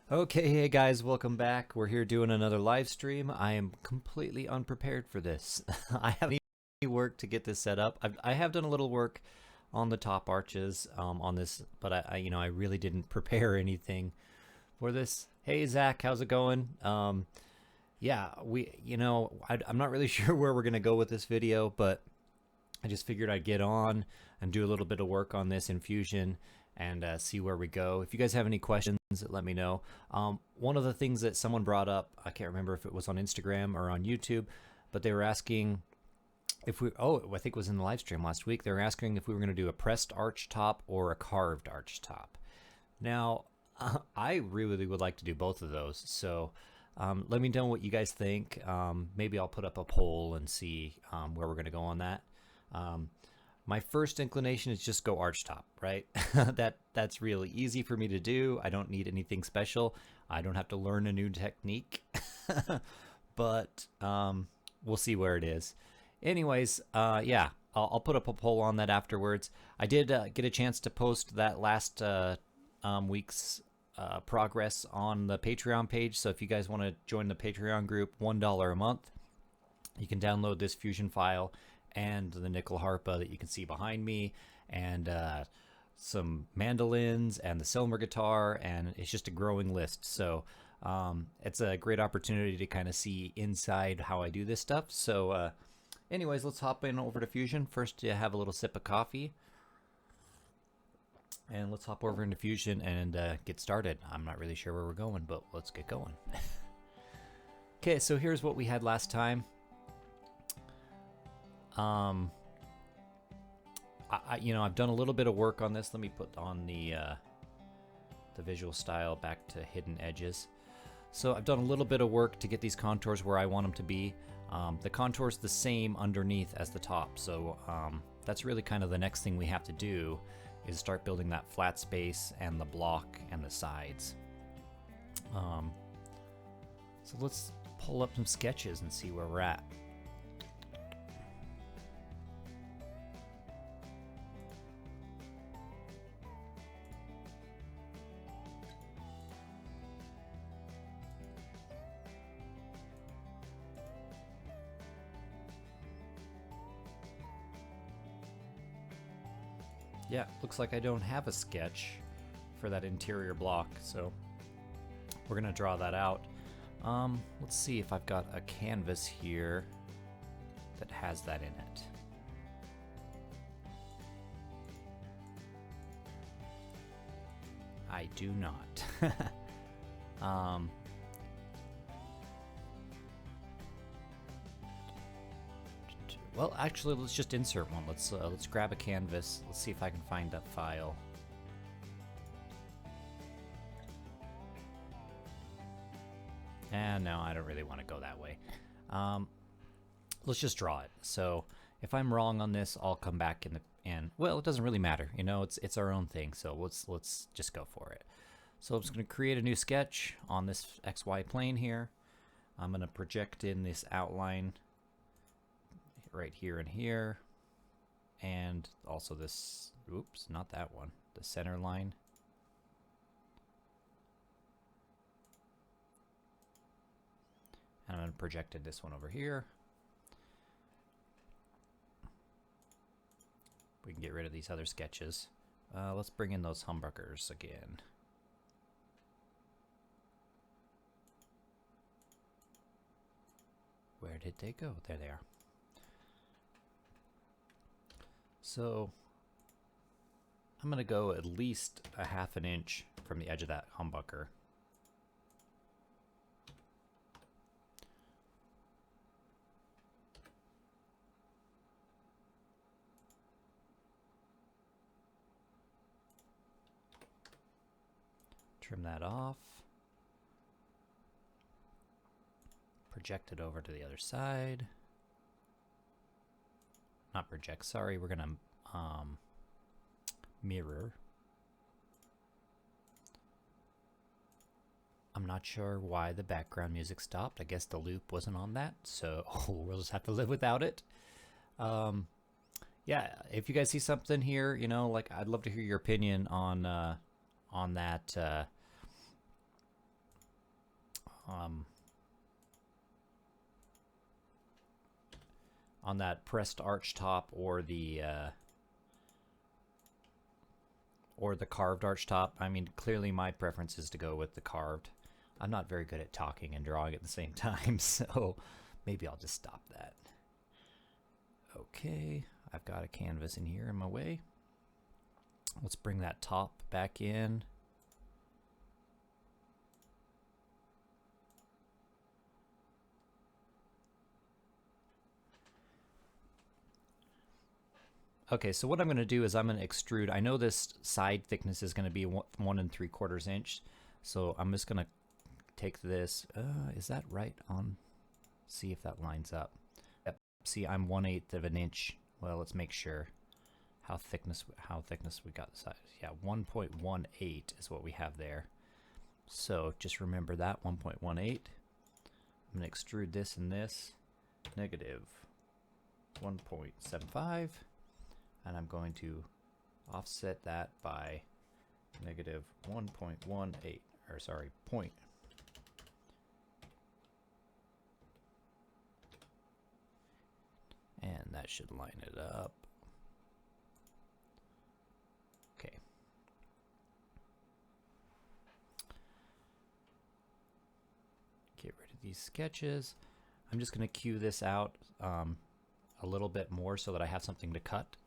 Okay, hey guys, welcome back. We're here doing another live stream. I am completely unprepared for this. I haven't any work to get this set up. I have done a little work on the top arches on this, but I really didn't prepare anything for this. Hey Zach, how's it going? Yeah, I'm not really sure where we're gonna go with this video, but I just figured I'd get on and do a little bit of work on this in Fusion and see where we go. If you guys have any questions, let me know. One of the things that someone brought up, I can't remember if it was on Instagram or on YouTube, but they were asking if I think it was in the live stream last week. They were asking if we were going to do a pressed arch top or a carved arch top. Now, I really would like to do both of those. So let me know what you guys think. Maybe I'll put up a poll and see where we're going to go on that. My first inclination is just go arch top, right? That's really easy for me to do. I don't need anything special. I don't have to learn a new technique. But we'll see where it is. Anyways, yeah, I'll put up a poll on that afterwards. I did get a chance to post that last week's progress on the Patreon page. So if you guys want to join the Patreon group, $1 a month, you can download this Fusion file and the nickel harpa that you can see behind me, and some mandolins and the Selmer guitar, and it's just a growing list. So it's a great opportunity to kind of see inside how I do this stuff. So anyways, let's hop in over to Fusion. First, you have a little sip of coffee. And let's hop over into Fusion and get started. I'm not really sure where we're going, but let's get going. Okay, so here's what we had last time. I've done a little bit of work on this. Let me put on the visual style back to hidden edges. So I've done a little bit of work to get these contours where I want them to be. The contour's the same underneath as the top, so that's really kind of the next thing we have to do, is start building that flat space and the block and the sides. So let's pull up some sketches and see where we're at. Yeah, looks like I don't have a sketch for that interior block, so we're gonna draw that out. Let's see if I've got a canvas here that has that in it. I do not. Well, actually, let's just insert one. Let's grab a canvas. Let's see if I can find that file. And no, I don't really want to go that way. Let's just draw it. So if I'm wrong on this, I'll come back in the end. Well, it doesn't really matter. You know, it's our own thing. So let's just go for it. So I'm just going to create a new sketch on this XY plane here. I'm going to project in this outline right here and here, and also this, oops, not that one, the center line. And I'm going to project in this one over here. We can get rid of these other sketches. Let's bring in those humbuckers again. Where did they go? There they are. So I'm going to go at least a ½ inch from the edge of that humbucker. Trim that off. Project it over to the other side. Not project, sorry, we're gonna mirror. I'm not sure why the background music stopped. I guess the loop wasn't on that, so we'll just have to live without it. Yeah, if you guys see something here, you know, like, I'd love to hear your opinion on that on that pressed arch top or the carved arch top. I mean, clearly my preference is to go with the carved. I'm not very good at talking and drawing at the same time, so maybe I'll just stop that. Okay, I've got a canvas in here in my way. Let's bring that top back in. Okay, so what I'm going to do is I'm going to extrude. I know this side thickness is going to be 1 3/4 inch, so I'm just going to take this. Is that right on? See if that lines up. Yep. See, I'm 1/8 of an inch. Well, let's make sure. How thickness we got the size. Yeah, 1.18 is what we have there. So just remember that, 1.18. I'm going to extrude this and this, negative 1.75. And I'm going to offset that by negative 1.18, or sorry, point. And that should line it up. Okay. Get rid of these sketches. I'm just going to cue this out a little bit more so that I have something to cut.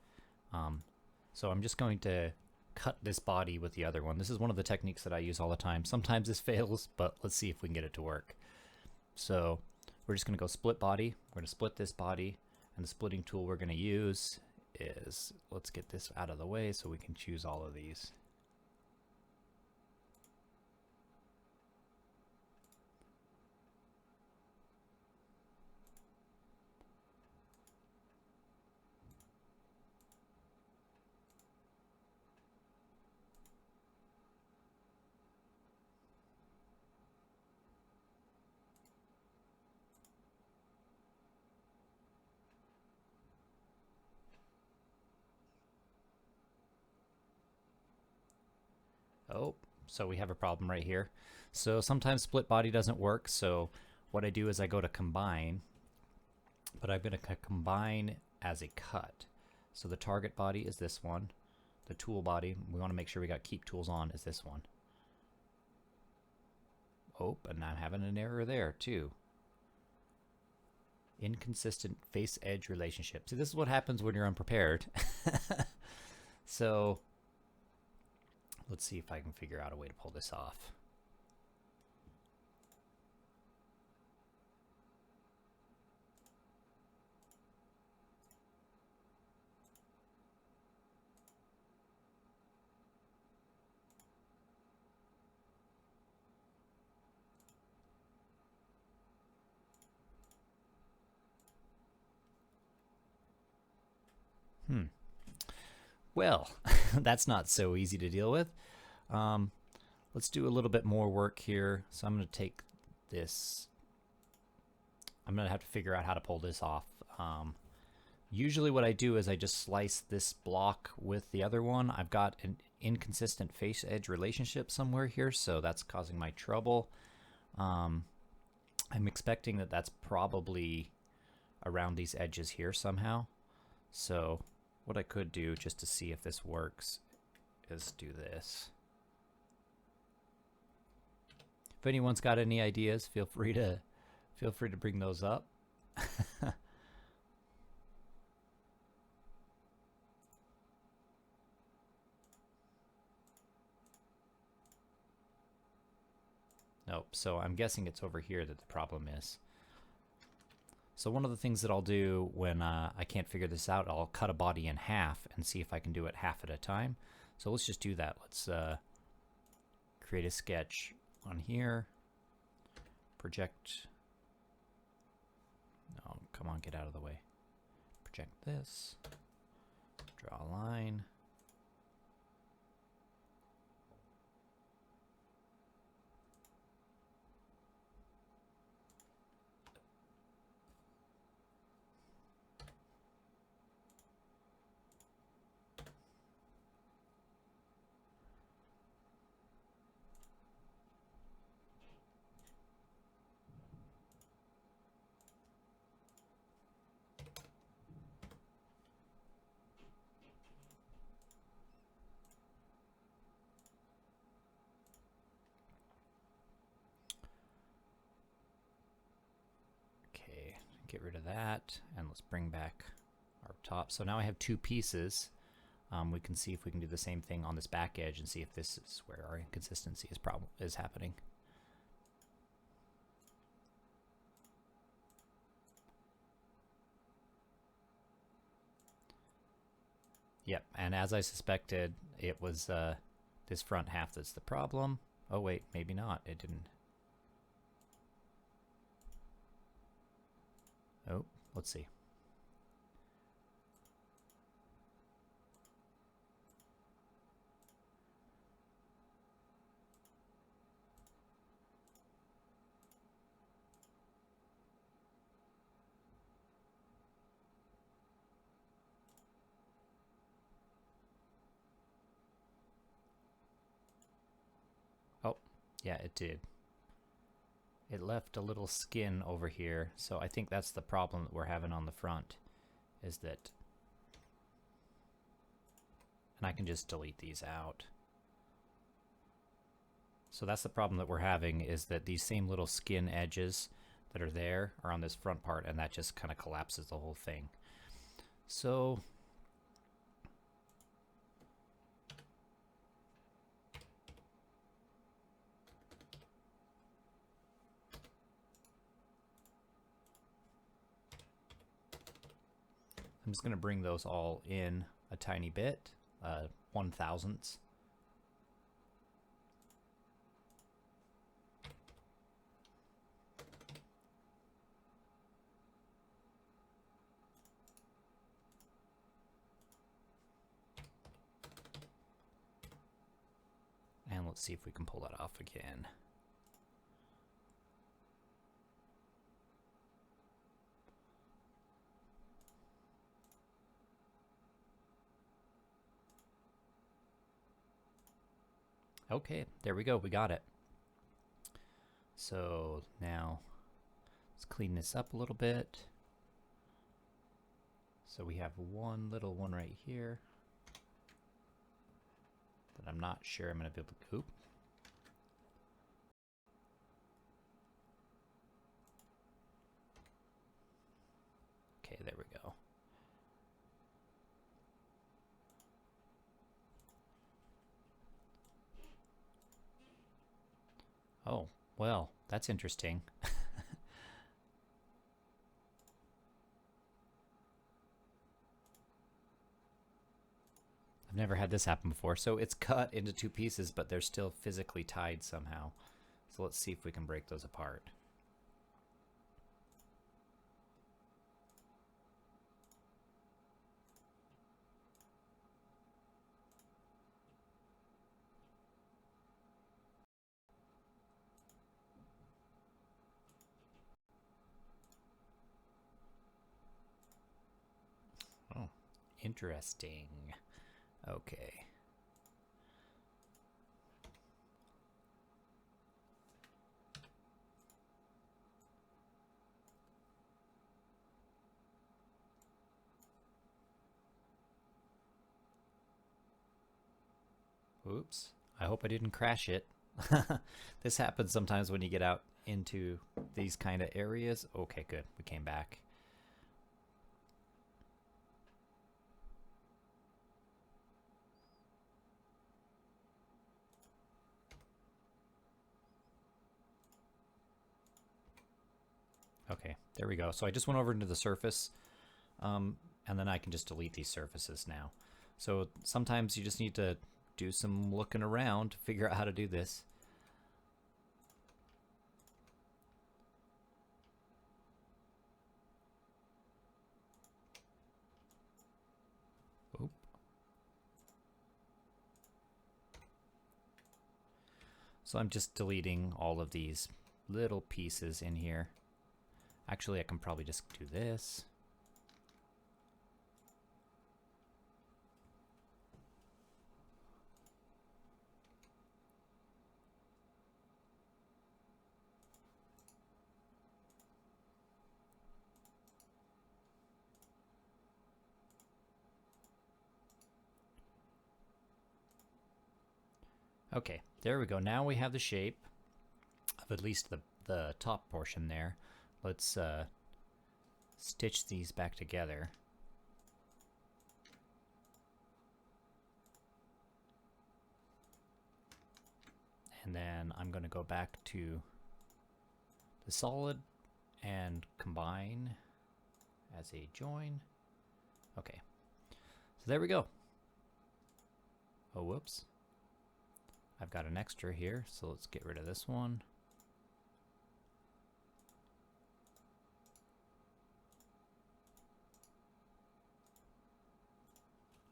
So I'm just going to cut this body with the other one. This is one of the techniques that I use all the time. Sometimes this fails, but let's see if we can get it to work. So we're just going to go split body. We're going to split this body, and the splitting tool we're going to use is, let's get this out of the way so we can choose all of these. Oh, so we have a problem right here. So sometimes split body doesn't work, so what I do is I go to combine, but I'm going to combine as a cut. So the target body is this one. The tool body, we want to make sure we got keep tools on, is this one. Oh, and I'm having an error there too. Inconsistent face-edge relationship. See, this is what happens when you're unprepared. So let's see if I can figure out a way to pull this off. Well, that's not so easy to deal with. Let's do a little bit more work here. So I'm going to take this. I'm going to have to figure out how to pull this off. Usually what I do is I just slice this block with the other one. I've got an inconsistent face edge relationship somewhere here, so that's causing my trouble. I'm expecting that that's probably around these edges here somehow. So what I could do, just to see if this works, is do this. If anyone's got any ideas, feel free to bring those up. Nope, so I'm guessing it's over here that the problem is. So one of the things that I'll do when I can't figure this out, I'll cut a body in half and see if I can do it half at a time. So let's just do that. Let's create a sketch on here. Project. No, come on, get out of the way. Project this. Draw a line. Get rid of that, and let's bring back our top. So now I have two pieces. We can see if we can do the same thing on this back edge and see if this is where our inconsistency is happening. Yep, and as I suspected, it was this front half that's the problem. Oh wait, maybe not. It didn't. Oh, let's see. Oh, yeah, it did. It left a little skin over here, so I think that's the problem that we're having on the front, is that, and I can just delete these out. So that's the problem that we're having, is that these same little skin edges that are there are on this front part, and that just kind of collapses the whole thing. So I'm just going to bring those all in a tiny bit, 1/1000ths. And let's see if we can pull that off again. Okay, there we go, we got it. So now let's clean this up a little bit. So we have one little one right here that I'm not sure I'm going to be able to coop. Okay, there we go. Oh, well, that's interesting. I've never had this happen before. So it's cut into two pieces, but they're still physically tied somehow. So let's see if we can break those apart. Oh, interesting. Okay. Oops. I hope I didn't crash it. This happens sometimes when you get out into these kind of areas. Okay, good. We came back. Okay, there we go. So I just went over into the surface, and then I can just delete these surfaces now. So sometimes you just need to do some looking around to figure out how to do this. Oop. So I'm just deleting all of these little pieces in here. Actually, I can probably just do this. Okay, there we go. Now we have the shape of at least the top portion there. Let's stitch these back together. And then I'm going to go back to the solid and combine as a join. Okay, so there we go. Oh, whoops. I've got an extra here, so let's get rid of this one.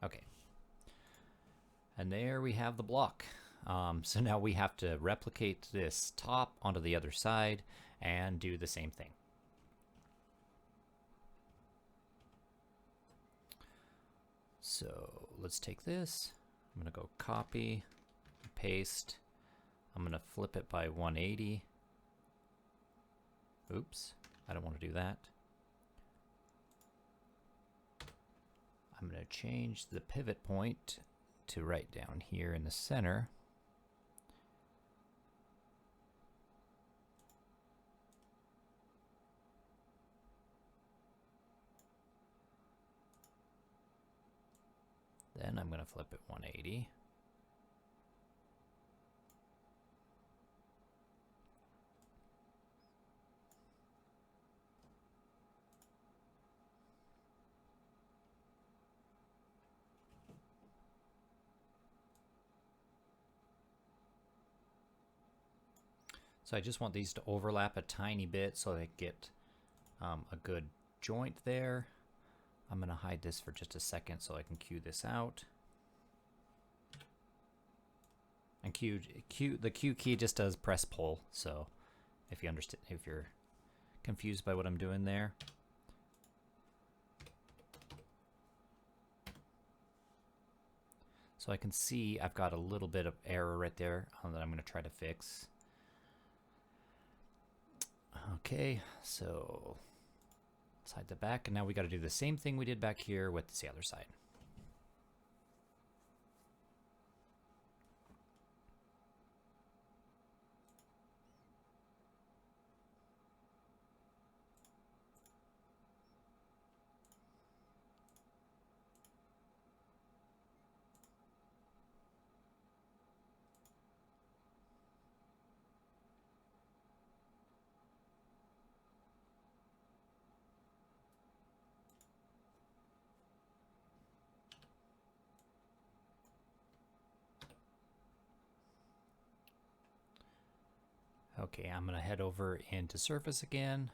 Okay. And there we have the block. So now we have to replicate this top onto the other side and do the same thing. So let's take this. I'm going to go copy, paste. I'm going to flip it by 180. Oops, I don't want to do that. I'm going to change the pivot point to right down here in the center. Then I'm going to flip it 180. So I just want these to overlap a tiny bit so they get a good joint there. I'm going to hide this for just a second so I can cue this out. And the Q key just does press pull, so if you understand, if you're confused by what I'm doing there. So I can see I've got a little bit of error right there that I'm going to try to fix. Okay, so let's hide the back, and now we got to do the same thing we did back here with the other side. Okay, I'm going to head over into Surface again.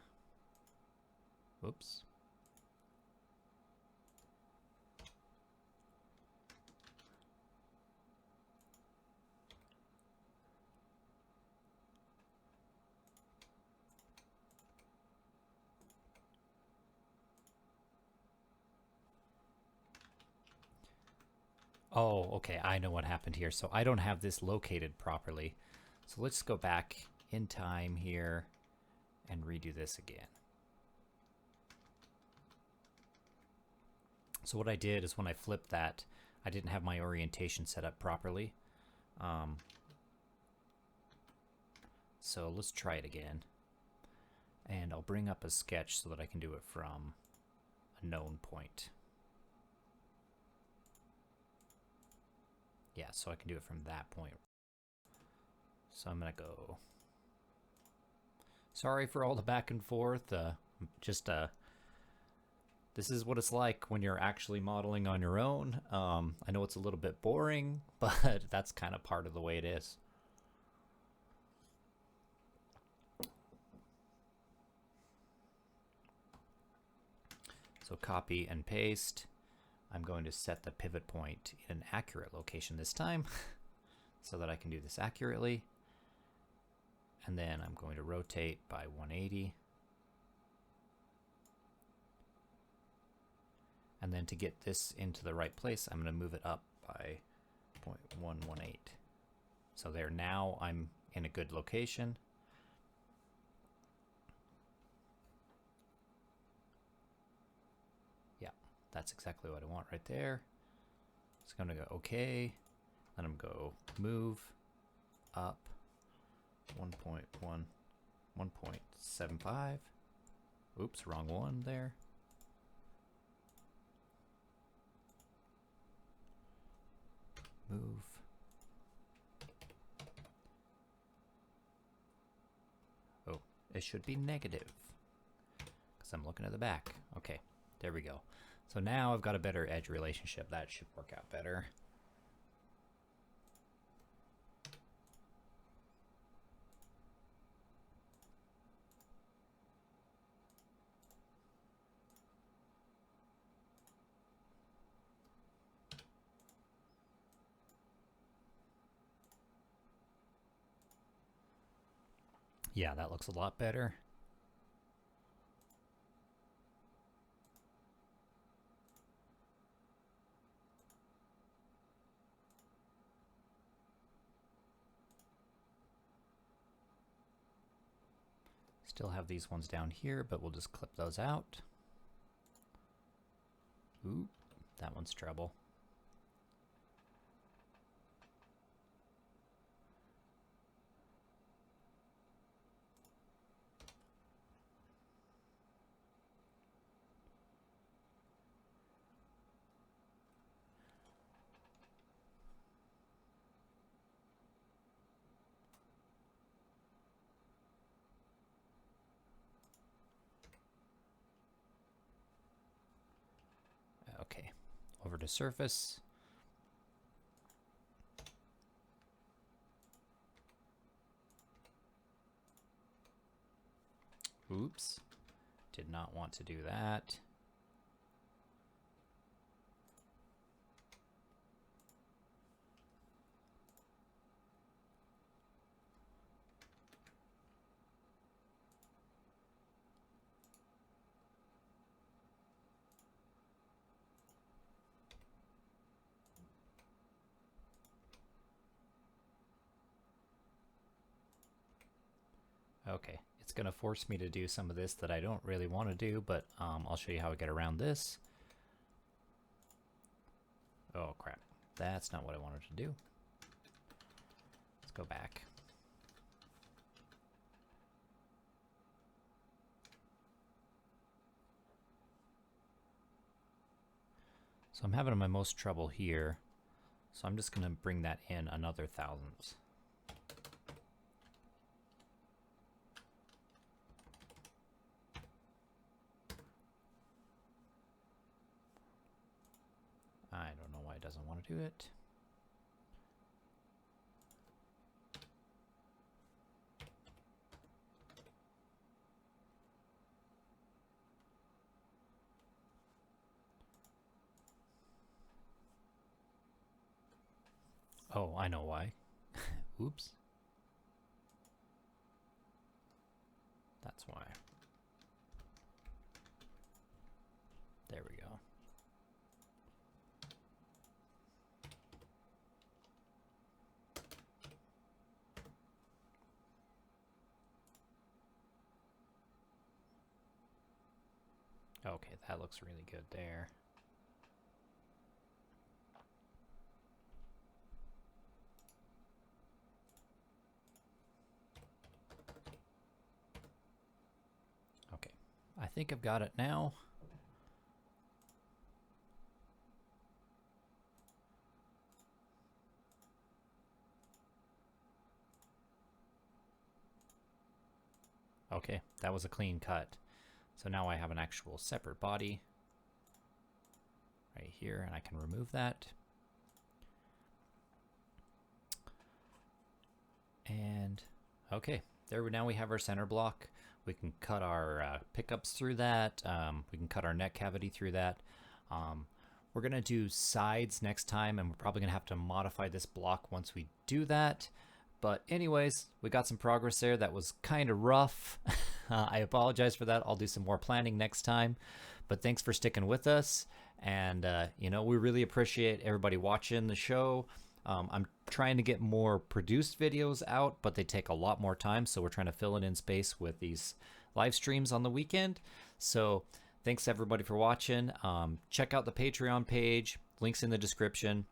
Whoops. Oh, okay, I know what happened here. So I don't have this located properly. So let's go back in time here and redo this again. So what I did is when I flipped that, I didn't have my orientation set up properly. So let's try it again. And I'll bring up a sketch so that I can do it from a known point. Yeah, so I can do it from that point. So I'm going to go... Sorry for all the back and forth. This is what it's like when you're actually modeling on your own. I know it's a little bit boring, but that's kind of part of the way it is. So copy and paste. I'm going to set the pivot point in an accurate location this time so that I can do this accurately. And then I'm going to rotate by 180. And then to get this into the right place, I'm going to move it up by 0.118. So there, now I'm in a good location. Yeah, that's exactly what I want right there. It's going to go OK. Then I'm going to go move up 1.75. Oops, wrong one there. Move. Oh, it should be negative because I'm looking at the back. Okay, there we go. So now I've got a better edge relationship. That should work out better. Yeah, that looks a lot better. Still have these ones down here, but we'll just clip those out. Ooh, that one's trouble. Okay, over to surface. Oops, did not want to do that. Okay, it's going to force me to do some of this that I don't really want to do, but I'll show you how I get around this. Oh crap, that's not what I wanted to do. Let's go back. So I'm having my most trouble here, so I'm just going to bring that in another thousandths. I don't know why it doesn't want to do it. Oh, I know why. Oops. That's why. There we go. Okay, that looks really good there. Okay, I think I've got it now. Okay, that was a clean cut. So now I have an actual separate body right here, and I can remove that. And okay, now we have our center block. We can cut our pickups through that. We can cut our neck cavity through that. We're gonna do sides next time, and we're probably gonna have to modify this block once we do that. But anyways, we got some progress there. That was kind of rough. I apologize for that. I'll do some more planning next time. But thanks for sticking with us. And, you know, we really appreciate everybody watching the show. I'm trying to get more produced videos out, but they take a lot more time. So we're trying to fill it in space with these live streams on the weekend. So thanks everybody for watching. Check out the Patreon page. Links in the description.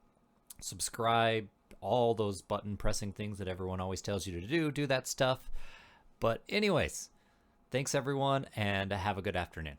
Subscribe. All those button pressing things that everyone always tells you to do that stuff. But anyways, thanks everyone, and have a good afternoon.